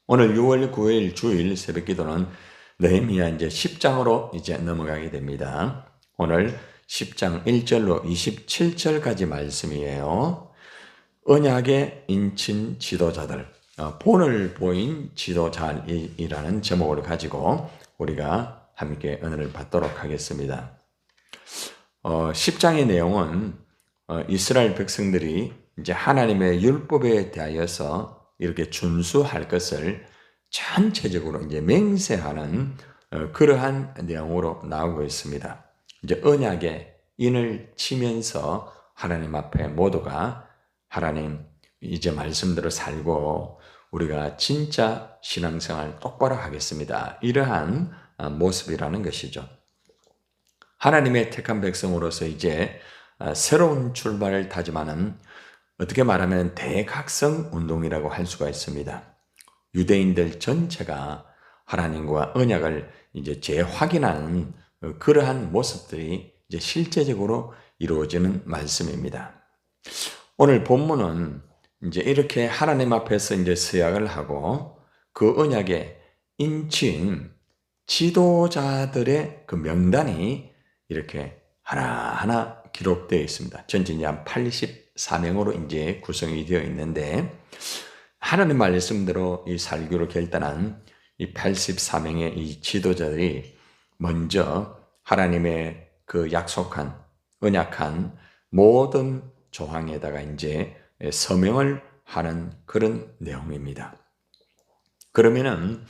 오늘 6월 9일 주일 새벽 기도는 느헤미야 이제 10장으로 이제 넘어가게 됩니다. 오늘 10장 1절로 27절까지 말씀이에요. 언약의 인친 지도자들, 본을 보인 지도자이라는 제목을 가지고 우리가 함께 은혜를 받도록 하겠습니다. 10장의 내용은 이스라엘 백성들이 이제 하나님의 율법에 대하여서 이렇게 준수할 것을 전체적으로 이제 맹세하는 그러한 내용으로 나오고 있습니다. 이제 언약의 인을 치면서 하나님 앞에 모두가 하나님 이제 말씀대로 살고 우리가 진짜 신앙생활 똑바로 하겠습니다. 이러한 모습이라는 것이죠. 하나님의 택한 백성으로서 이제 새로운 출발을 다짐하는 어떻게 말하면 대각성 운동이라고 할 수가 있습니다. 유대인들 전체가 하나님과 언약을 이제 재확인하는 그러한 모습들이 이제 실제적으로 이루어지는 말씀입니다. 오늘 본문은 이제 이렇게 하나님 앞에서 이제 서약을 하고 그 언약의 인친 지도자들의 그 명단이 이렇게 하나하나 기록되어 있습니다. 전체 한 84명으로 이제 구성이 되어 있는데 하나님 말씀대로 이 살기로 결단한 이 84명의 이 지도자들이 먼저 하나님의 그 약속한 언약한 모든 조항에다가 이제 서명을 하는 그런 내용입니다. 그러면은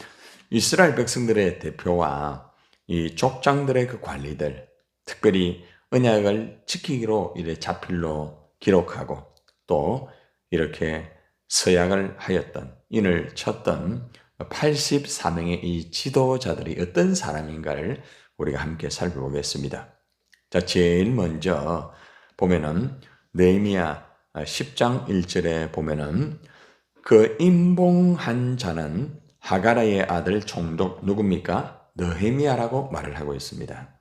이스라엘 백성들의 대표와 이 족장들의 그 관리들, 특별히 언약을 지키기로 이래 자필로 기록하고 또 이렇게 서약을 하였던 인을 쳤던 84명의 이 지도자들이 어떤 사람인가를 우리가 함께 살펴보겠습니다. 자, 제일 먼저 보면은 느헤미야 10장 1절에 보면은 그 임봉한 자는 하가라의 아들 총독 누굽니까? 느헤미야라고 말을 하고 있습니다.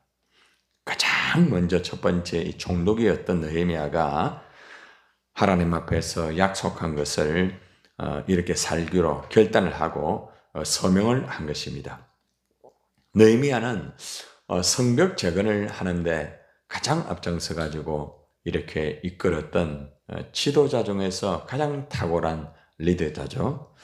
가장 먼저 첫 번째 이 총독이었던 느헤미야가 하나님 앞에서 약속한 것을 이렇게 살기로 결단을 하고 서명을 한 것입니다. 느헤미야는 성벽 재건을 하는데 가장 앞장서 가지고 이렇게 이끌었던 지도자 중에서 가장 탁월한 리더자죠.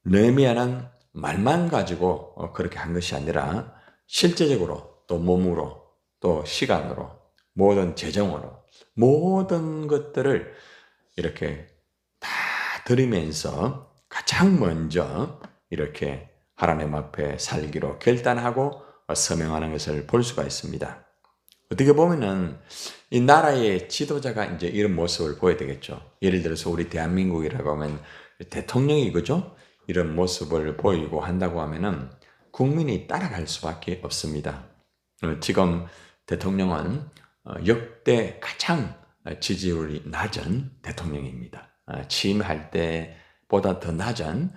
느헤미야는 말만 가지고 그렇게 한 것이 아니라 실제적으로 또 몸으로 또 시간으로 모든 재정으로 모든 것들을 이렇게 다 들이면서 가장 먼저 이렇게 하나님 앞에 살기로 결단하고 서명하는 것을 볼 수가 있습니다. 어떻게 보면은 이 나라의 지도자가 이제 이런 모습을 보여야 되겠죠. 예를 들어서 우리 대한민국이라고 하면 대통령이 그죠? 이런 모습을 보이고 한다고 하면은 국민이 따라갈 수밖에 없습니다. 지금 대통령은 역대 가장 지지율이 낮은 대통령입니다. 취임할 때보다 더 낮은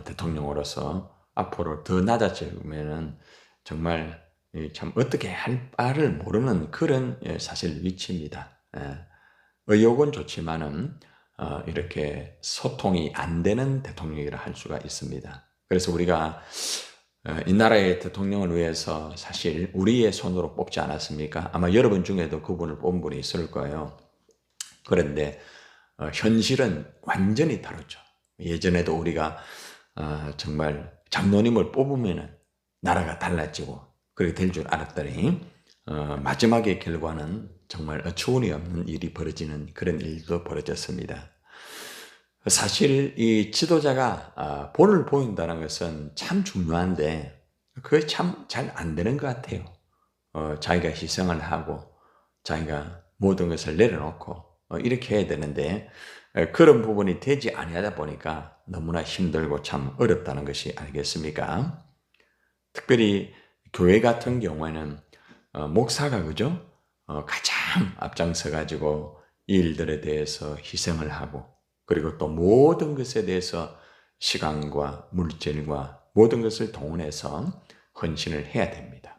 대통령으로서 앞으로 더 낮아지면은 정말 참 어떻게 할 바를 모르는 그런 사실 위치입니다. 의욕은 좋지만은 이렇게 소통이 안 되는 대통령이라 할 수가 있습니다. 그래서 우리가 이 나라의 대통령을 위해서 사실 우리의 손으로 뽑지 않았습니까? 아마 여러분 중에도 그분을 뽑은 분이 있을 거예요. 그런데 현실은 완전히 다르죠. 예전에도 우리가 정말 장로님을 뽑으면 나라가 달라지고 그렇게 될 줄 알았더니 마지막의 결과는 정말 어처구니 없는 일이 벌어지는 그런 일도 벌어졌습니다. 사실 이 지도자가 본을 보인다는 것은 참 중요한데 그게 참 잘 안 되는 것 같아요. 자기가 희생을 하고 자기가 모든 것을 내려놓고 이렇게 해야 되는데 그런 부분이 되지 아니하다 보니까 너무나 힘들고 참 어렵다는 것이 아니겠습니까? 특별히 교회 같은 경우에는 목사가 그죠? 가장 앞장서 가지고 이 일들에 대해서 희생을 하고 그리고 또 모든 것에 대해서 시간과 물질과 모든 것을 동원해서 헌신을 해야 됩니다.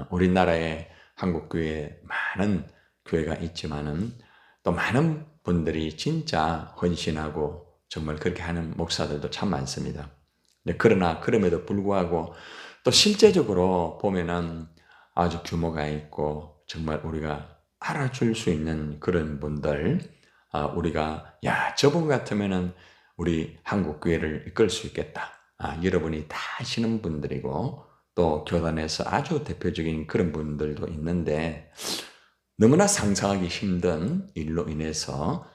우리나라에 한국 교회에 많은 교회가 있지만은 또 많은 분들이 진짜 헌신하고 정말 그렇게 하는 목사들도 참 많습니다. 그러나 그럼에도 불구하고 또 실제적으로 보면은 아주 규모가 있고 정말 우리가 알아줄 수 있는 그런 분들, 우리가 야 저분 같으면은 우리 한국 교회를 이끌 수 있겠다. 여러분이 다 아시는 분들이고 또 교단에서 아주 대표적인 그런 분들도 있는데 너무나 상상하기 힘든 일로 인해서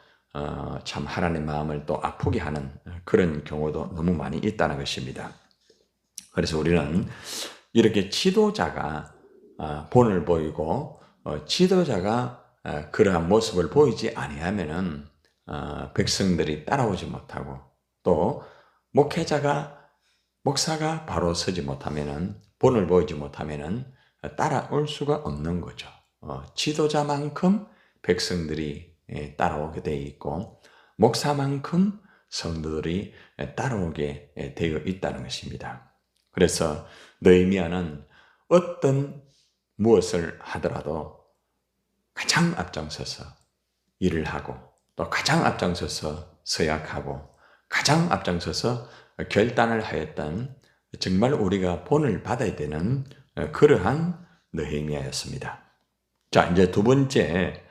참 하나님 마음을 또 아프게 하는 그런 경우도 너무 많이 있다는 것입니다. 그래서 우리는 이렇게 지도자가 본을 보이고 지도자가 그러한 모습을 보이지 아니하면은 백성들이 따라오지 못하고 또 목사가 바로 서지 못하면은 본을 보이지 못하면은 따라올 수가 없는 거죠. 지도자만큼 백성들이 따라오게 되어 있고 목사만큼 성도들이 따라오게 되어 있다는 것입니다. 그래서 느헤미야는 어떤 무엇을 하더라도 가장 앞장서서 일을 하고 또 가장 앞장서서 서약하고 가장 앞장서서 결단을 하였던 정말 우리가 본을 받아야 되는 그러한 느헤미야였습니다. 자, 이제 두 번째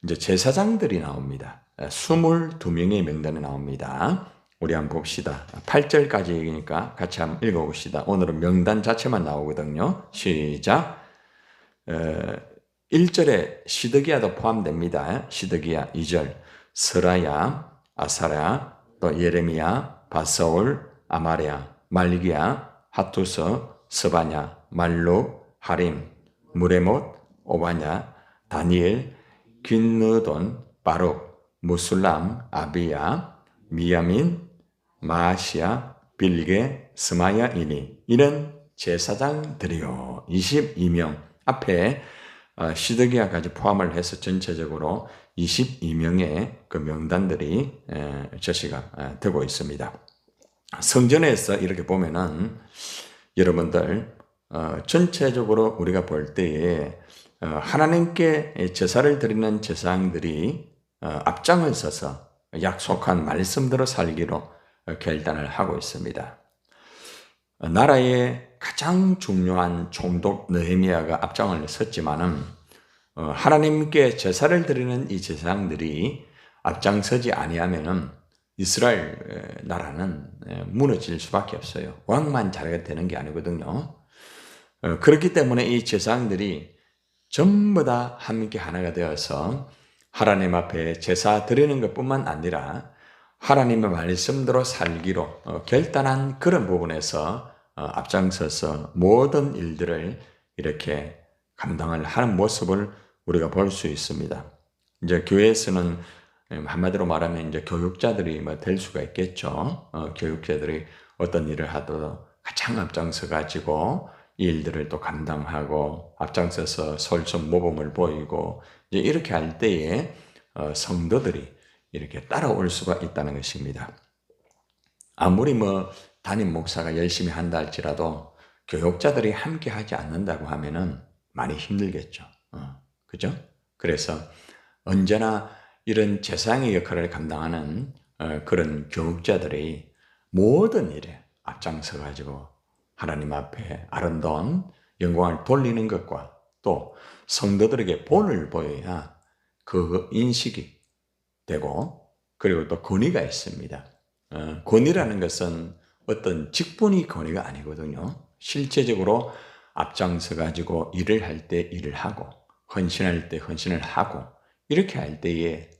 이제 제사장들이 나옵니다. 22명의 명단이 나옵니다. 우리 한번 봅시다. 8절까지 얘기니까 같이 한번 읽어봅시다. 오늘은 명단 자체만 나오거든요. 시작. 1절에 시드기야도 포함됩니다. 시드기야 2절 스라야, 아사랴, 또 예레미야, 바사올, 아마랴, 말기야, 하투서, 스바냐, 말룩, 하림, 무레못, 오바냐, 다니엘, 긴느돈, 바룩, 무술람, 아비야, 미야민, 마아시아, 빌게, 스마야이니 이런 제사장들이요. 22명 앞에 시드기야까지 포함을 해서 전체적으로 22명의 그 명단들이 제시가 되고 있습니다. 성전에서 이렇게 보면은 여러분들 전체적으로 우리가 볼 때에 하나님께 제사를 드리는 제사장들이 앞장을 서서 약속한 말씀대로 살기로 결단을 하고 있습니다. 나라의 가장 중요한 총독 느헤미야가 앞장을 섰지만은 하나님께 제사를 드리는 이 제사장들이 앞장서지 아니하면은 이스라엘 나라는 무너질 수밖에 없어요. 왕만 잘하게 되는 게 아니거든요. 그렇기 때문에 이 제사장들이 전부 다 함께 하나가 되어서 하나님 앞에 제사 드리는 것뿐만 아니라 하나님의 말씀대로 살기로 결단한 그런 부분에서 앞장서서 모든 일들을 이렇게 감당을 하는 모습을 우리가 볼 수 있습니다. 이제 교회에서는 한마디로 말하면 이제 교육자들이 될 수가 있겠죠. 교육자들이 어떤 일을 하더라도 가장 앞장서 가지고 이 일들을 또 감당하고 앞장서서 솔선모범을 보이고 이제 이렇게 할 때에 성도들이 이렇게 따라올 수가 있다는 것입니다. 아무리 담임 목사가 열심히 한다 할지라도 교육자들이 함께 하지 않는다고 하면은 많이 힘들겠죠. 그죠? 그래서 언제나 이런 제사장의 역할을 감당하는 그런 교육자들이 모든 일에 앞장서 가지고 하나님 앞에 아름다운 영광을 돌리는 것과 또 성도들에게 본을 보여야 그 인식이 되고 그리고 또 권위가 있습니다. 권위라는 것은 어떤 직분이 권위가 아니거든요. 실제적으로 앞장서 가지고 일을 할 때 일을 하고 헌신할 때 헌신을 하고 이렇게 할 때에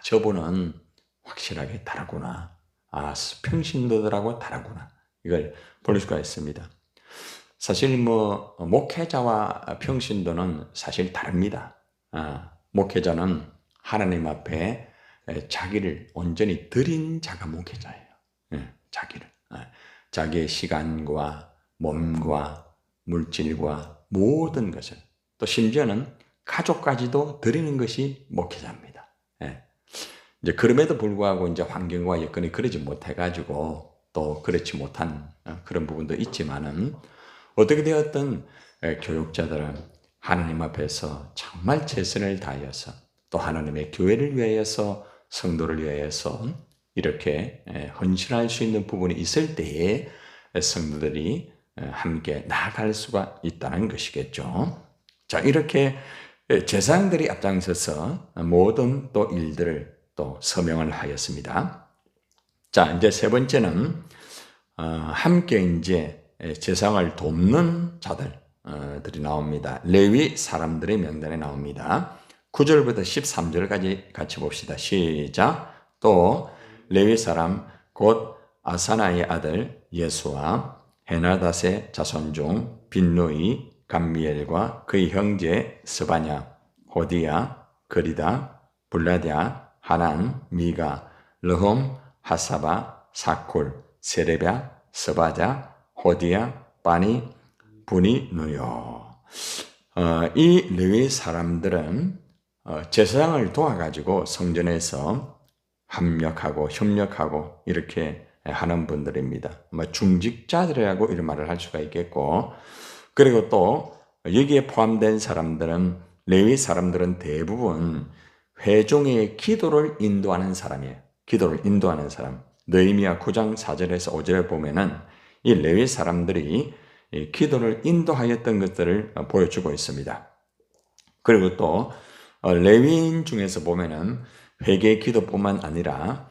저분은 확실하게 다르구나. 평신도들하고 다르구나. 이걸 볼 수가 있습니다. 사실 목회자와 평신도는 사실 다릅니다. 목회자는 하나님 앞에 자기를 온전히 드린 자가 목회자예요. 자기를. 자기의 시간과 몸과 물질과 모든 것을 또 심지어는 가족까지도 드리는 것이 목회자입니다. 이제 그럼에도 불구하고 이제 환경과 여건이 그러지 못해가지고 또 그렇지 못한 그런 부분도 있지만은 어떻게 되었든 교육자들은 하나님 앞에서 정말 최선을 다하여서 또 하나님의 교회를 위하여서 성도를 위하여서 이렇게 헌신할 수 있는 부분이 있을 때에 성도들이 함께 나아갈 수가 있다는 것이겠죠. 자, 이렇게 제사장들이 앞장서서 모든 또 일들을 또 서명을 하였습니다. 자, 이제 세 번째는 함께 이제 제사장을 돕는 자들들이 나옵니다. 레위 사람들의 명단에 나옵니다. 9절부터 13절까지 같이 봅시다. 시작. 또 레위 사람 곧 아사나의 아들 예수와 헤나닷의 자손 중 빈누이 감미엘과 그의 형제 스바냐, 호디야, 그리다, 블라디아, 하난, 미가, 르홈, 하사바, 사쿨, 세레랴, 스바자, 호디야, 바니, 분이 누요. 이 레위 사람들은 제사장을 도와가지고 성전에서 협력하고 이렇게 하는 분들입니다. 중직자들이라고 이런 말을 할 수가 있겠고, 그리고 또 여기에 포함된 사람들은 레위 사람들은 대부분 회중의 기도를 인도하는 사람이에요. 기도를 인도하는 사람. 느헤미야 9장 4절에서 5절에 보면은 이 레위 사람들이 기도를 인도하였던 것들을 보여주고 있습니다. 그리고 또 레위인 중에서 보면은 회개 기도뿐만 아니라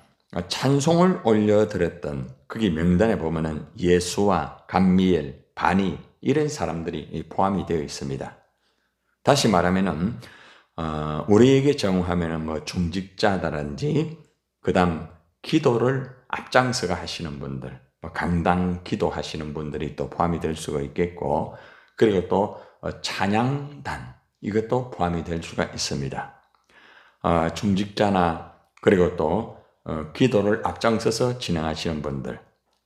찬송을 올려드렸던 거기 명단에 보면은 예수와 감미엘, 바니 이런 사람들이 포함이 되어 있습니다. 다시 말하면은 우리에게 적용하면은 중직자다든지 그다음 기도를 앞장서가 하시는 분들, 강당 기도하시는 분들이 또 포함이 될 수가 있겠고, 그리고 또 찬양단 이것도 포함이 될 수가 있습니다. 중직자나 그리고 또 기도를 앞장서서 진행하시는 분들,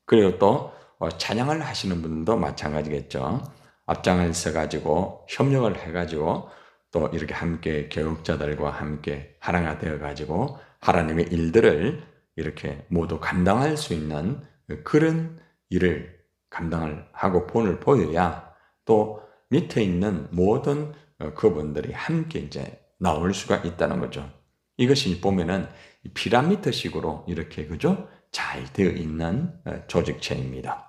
그리고 또 찬양을 하시는 분들도 마찬가지겠죠. 앞장을 서가지고 협력을 해가지고 또 이렇게 함께 교육자들과 함께 하나가 되어가지고 하나님의 일들을 이렇게 모두 감당할 수 있는 그런 일을 감당을 하고 본을 보여야 또 밑에 있는 모든 그분들이 함께 이제 나올 수가 있다는 거죠. 이것이 보면은 피라미드식으로 이렇게 그죠? 잘 되어 있는 조직체입니다.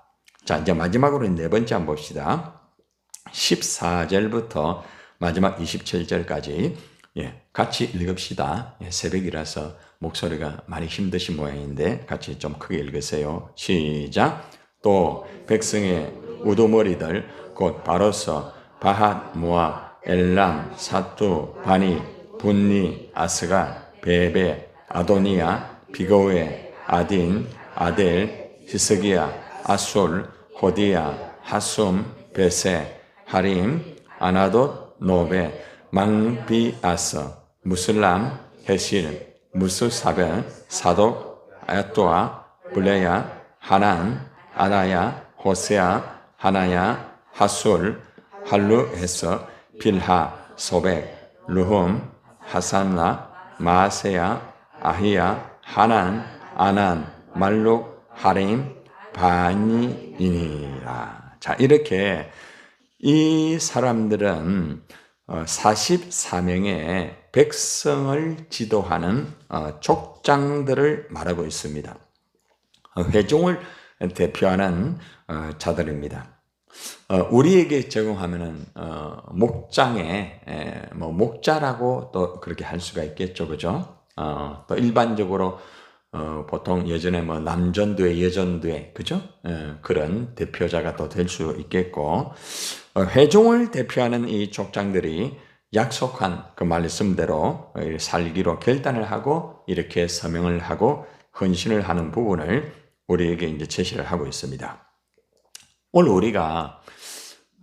자, 이제 마지막으로 네 번째 한번 봅시다. 14절부터 마지막 27절까지 같이 읽읍시다. 새벽이라서 목소리가 많이 힘드신 모양인데 같이 좀 크게 읽으세요. 시작. 또 백성의 우두머리들 곧 바로서 바핫 모압 엘람 사투 바니 분니 아스가 베베 아도니아 비고에 아딘 아델 히스기야 아술 호디야 하숨 베세 하림 아나돗 노베 망비아서 무슬람 헤실 무스사벤 사독 아야토아 블레야 하난 아나야 호세아 하나야 하술 할루에서 빌하 소백 르훔 하산나 마세야 아히야 하난 아난 말룩 하림 바니이니라. 자, 이렇게 이 사람들은 44명의 백성을 지도하는 족장들을 말하고 있습니다. 회중을 대표하는 자들입니다. 우리에게 적용하면은 목장에 목자라고 또 그렇게 할 수가 있겠죠, 그죠? 또 일반적으로 보통 예전에 남전도회, 여전도회, 그죠? 그런 대표자가 또 될 수 있겠고, 회중을 대표하는 이 족장들이 약속한 그 말씀대로 살기로 결단을 하고 이렇게 서명을 하고 헌신을 하는 부분을 우리에게 이제 제시를 하고 있습니다. 오늘 우리가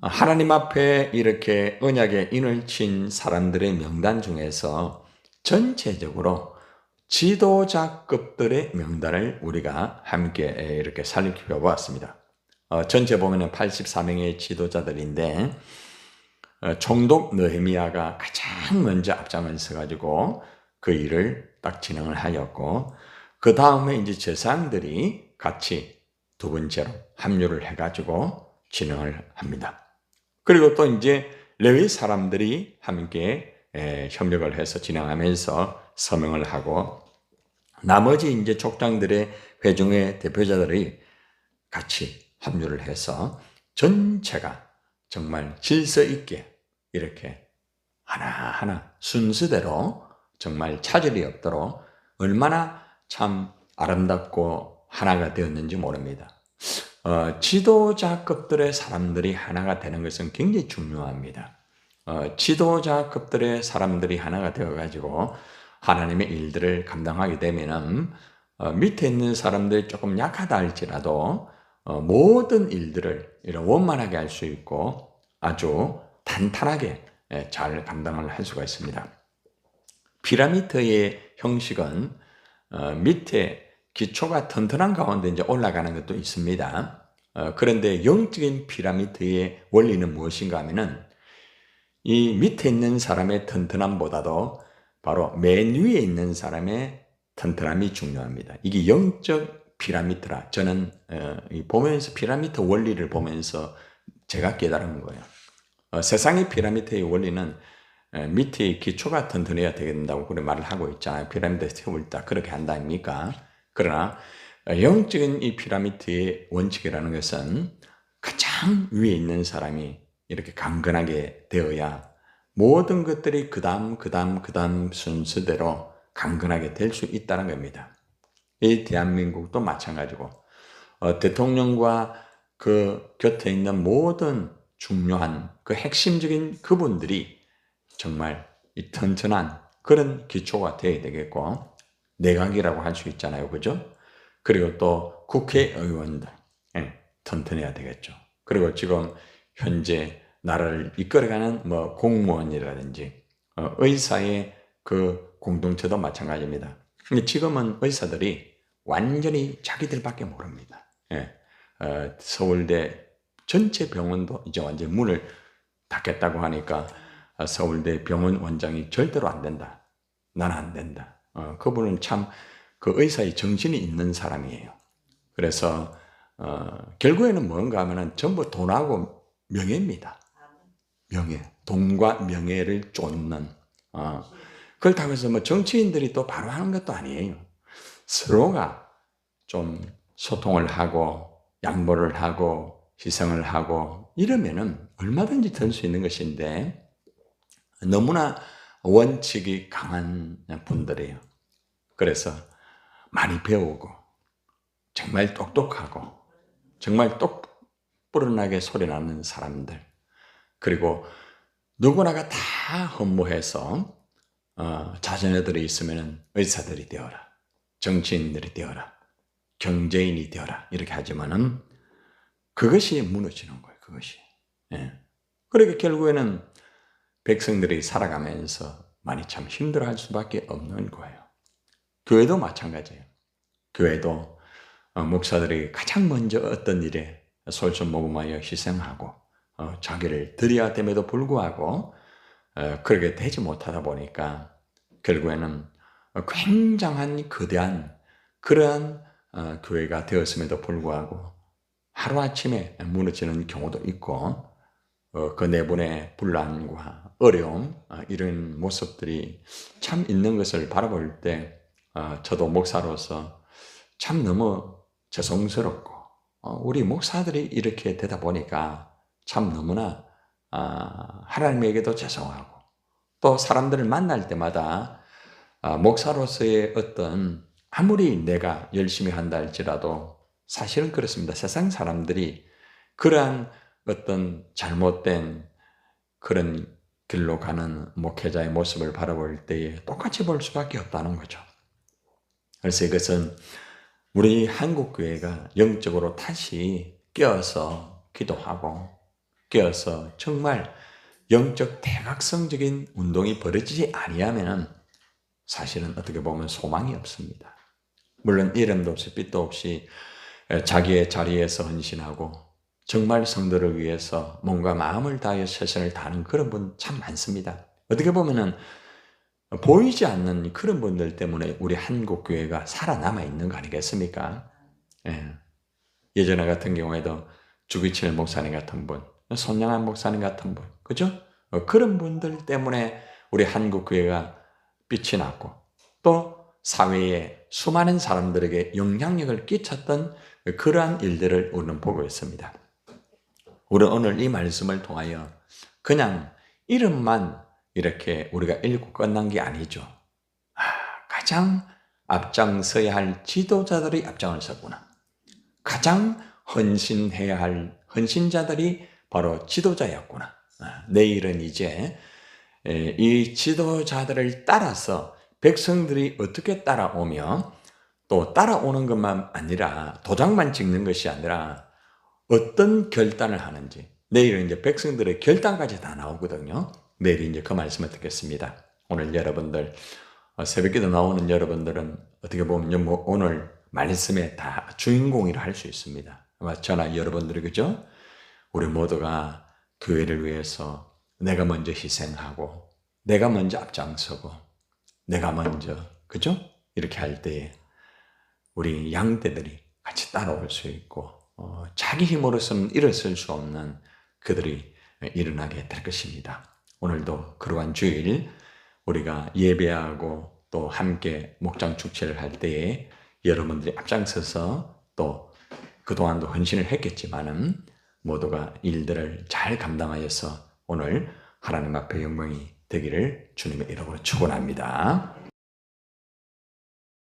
하나님 앞에 이렇게 언약의 인을 친 사람들의 명단 중에서 전체적으로 지도자급들의 명단을 우리가 함께 이렇게 살펴보았습니다. 전체 보면 84명의 지도자들인데 총독 느헤미야가 가장 먼저 앞장을 서가지고 그 일을 딱 진행을 하였고, 그 다음에 이제 제사장들이 같이 두 번째로 합류를 해가지고 진행을 합니다. 그리고 또 이제 레위 사람들이 함께 협력을 해서 진행하면서 서명을 하고, 나머지 이제 족장들의 회중의 대표자들이 같이 합류를 해서 전체가 정말 질서 있게 이렇게 하나하나 순서대로 정말 차질이 없도록 얼마나 참 아름답고 하나가 되었는지 모릅니다. 지도자급들의 사람들이 하나가 되는 것은 굉장히 중요합니다. 지도자급들의 사람들이 하나가 되어가지고 하나님의 일들을 감당하게 되면은 밑에 있는 사람들이 조금 약하다 할지라도 모든 일들을 이런 원만하게 할 수 있고 아주 탄탄하게 잘 감당을 할 수가 있습니다. 피라미드의 형식은 밑에 기초가 튼튼한 가운데 이제 올라가는 것도 있습니다. 그런데 영적인 피라미드의 원리는 무엇인가 하면은 이 밑에 있는 사람의 튼튼함보다도 바로 맨 위에 있는 사람의 튼튼함이 중요합니다. 이게 영적 피라미드라 저는 보면서 피라미드 원리를 보면서 제가 깨달은 거예요. 세상의 피라미드의 원리는 밑에 기초가 튼튼해야 된다고 그런 말을 하고 있잖아요. 피라미드 세울 때 그렇게 한다 아닙니까? 그러나 영적인 이 피라미드의 원칙이라는 것은 가장 위에 있는 사람이 이렇게 강건하게 되어야 모든 것들이 그 다음 순서대로 강건하게 될 수 있다는 겁니다. 이 대한민국도 마찬가지고 대통령과 그 곁에 있는 모든 중요한 그 핵심적인 그분들이 정말 이 튼튼한 그런 기초가 되어야 되겠고 내각이라고 할 수 있잖아요. 그죠? 그리고 또 국회의원들 튼튼해야 되겠죠. 그리고 지금 현재 나라를 이끌어가는 뭐 공무원이라든지 의사의 그 공동체도 마찬가지입니다. 근데 지금은 의사들이 완전히 자기들밖에 모릅니다. 서울대 전체 병원도 이제 완전 문을 닫겠다고 하니까 서울대 병원 원장이 절대로 안 된다. 나는 안 된다. 그분은 참 그 의사의 정신이 있는 사람이에요. 그래서 결국에는 뭔가 하면은 전부 돈하고 명예입니다. 명예, 돈과 명예를 쫓는. 그렇다고 해서 뭐 정치인들이 또 바로 하는 것도 아니에요. 서로가 좀 소통을 하고 양보를 하고 희생을 하고 이러면은 얼마든지 될 수 있는 것인데 너무나 원칙이 강한 분들이에요. 그래서 많이 배우고 정말 똑똑하고 정말 똑부러나게 소리나는 사람들 그리고 누구나가 다 헌모해서 자녀들이 있으면 의사들이 되어라 정치인들이 되어라 경제인이 되어라 이렇게 하지만은 그것이 무너지는 거예요. 그것이. 그러니까 결국에는 백성들이 살아가면서 많이 참 힘들어할 수밖에 없는 거예요. 교회도 마찬가지예요. 교회도 목사들이 가장 먼저 어떤 일에 솔선모범하여 희생하고 자기를 드려야 됨에도 불구하고 그렇게 되지 못하다 보니까 결국에는 굉장한 거대한 그러한 교회가 되었음에도 불구하고 하루아침에 무너지는 경우도 있고 그 내분의 분란과 어려움 이런 모습들이 참 있는 것을 바라볼 때 저도 목사로서 참 너무 죄송스럽고 우리 목사들이 이렇게 되다 보니까 참 너무나 하나님에게도 죄송하고 또 사람들을 만날 때마다 목사로서의 어떤 아무리 내가 열심히 한다 할지라도 사실은 그렇습니다. 세상 사람들이 그러한 어떤 잘못된 그런 길로 가는 목회자의 모습을 바라볼 때에 똑같이 볼 수밖에 없다는 거죠. 그래서 이것은 우리 한국교회가 영적으로 다시 깨어서 기도하고 깨어서 정말 영적 대각성적인 운동이 벌어지지 아니하면 사실은 어떻게 보면 소망이 없습니다. 물론 이름도 없이 빛도 없이 자기의 자리에서 헌신하고 정말 성도를 위해서 몸과 마음을 다하여 최선을 다하는 그런 분 참 많습니다. 어떻게 보면은 보이지 않는 그런 분들 때문에 우리 한국 교회가 살아남아 있는 거 아니겠습니까? 예전에 같은 경우에도 주기철 목사님 같은 분, 손양한 목사님 같은 분, 그죠? 그런 분들 때문에 우리 한국 교회가 빛이 났고 또 사회에 수많은 사람들에게 영향력을 끼쳤던 그러한 일들을 우리는 보고 있습니다. 우리는 오늘 이 말씀을 통하여 그냥 이름만 이렇게 우리가 읽고 끝난 게 아니죠. 가장 앞장서야 할 지도자들이 앞장을 섰구나. 가장 헌신해야 할 헌신자들이 바로 지도자였구나. 내일은 이제 이 지도자들을 따라서 백성들이 어떻게 따라오며 또 따라오는 것만 아니라 도장만 찍는 것이 아니라 어떤 결단을 하는지 내일은 이제 백성들의 결단까지 다 나오거든요. 내일 이제 그 말씀을 듣겠습니다. 오늘 여러분들 새벽기도 나오는 여러분들은 어떻게 보면 오늘 말씀에 다 주인공이라 할 수 있습니다. 아마 저나 여러분들이 그죠? 우리 모두가 교회를 위해서 내가 먼저 희생하고 내가 먼저 앞장서고 내가 먼저 그죠? 이렇게 할 때에 우리 양떼들이 같이 따라올 수 있고 자기 힘으로서는 일어설 수 없는 그들이 일어나게 될 것입니다. 오늘도 그러한 주일 우리가 예배하고 또 함께 목장 축제를 할 때에 여러분들이 앞장서서 또 그동안도 헌신을 했겠지만은 모두가 일들을 잘 감당하여서 오늘 하나님 앞에 영광이 되기를 주님의 이름으로 축원합니다.